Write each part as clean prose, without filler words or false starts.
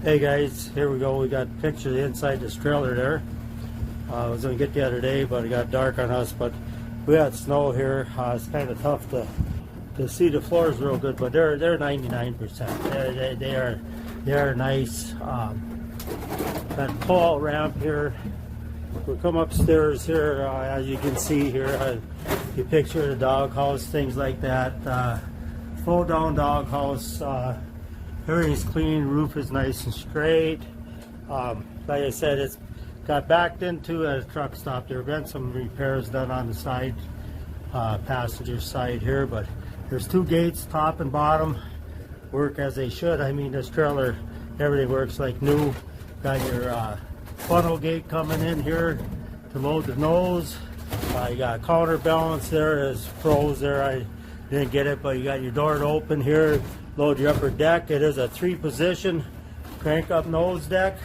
Hey guys, here we go. We got a picture inside this trailer there. I was going to get the other day, but it got dark on us. But we had snow here. It's kind of tough to see the floors real good, but they're 99%. They are nice. That pull-out ramp here. We come upstairs here, as you can see here. You picture the doghouse, things like that. Full down doghouse. Everything's clean, roof is nice and straight. Like I said, it's got backed into a truck stop. There have been some repairs done on the side, passenger side here, but there's two gates, top and bottom, work as they should. I mean, this trailer, everything works like new. Got your funnel gate coming in here to load the nose. You got counterbalance there, as froze there. I didn't get it, but you got your door to open here. Load your upper deck. It is a 3-position crank up nose deck.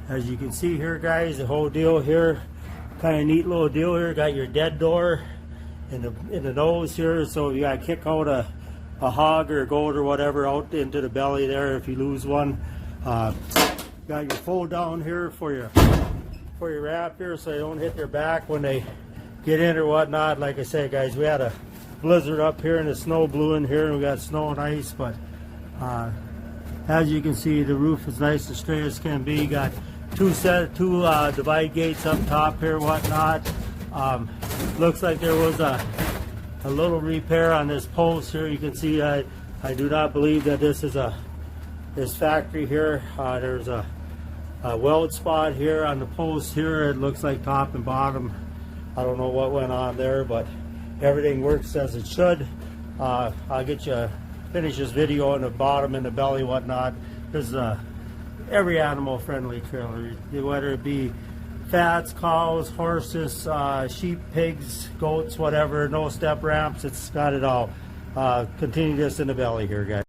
As you can see here, guys, the whole deal here, kind of neat little deal here. Got your dead door in the nose here, so you got to kick out a hog or a goat or whatever out into the belly there if you lose one. Got your fold down here for your wrap here, so they don't hit their back when they get in or whatnot. Like I said, guys, we had a blizzard up here and the snow blew in here and we got snow and ice, but as you can see, the roof is nice and straight as can be. Got two divide gates up top here, whatnot. Looks like there was a little repair on this post here. You can see I do not believe that this is this factory here. There's a weld spot here on the post here. It looks like top and bottom. I don't know what went on there, but everything works as it should. I'll get you finish this video on the bottom and the belly, whatnot. There's every animal friendly trailer, whether it be fats, cows, horses, sheep, pigs, goats, whatever. No step ramps, it's got it all. Continue this in the belly here, guys.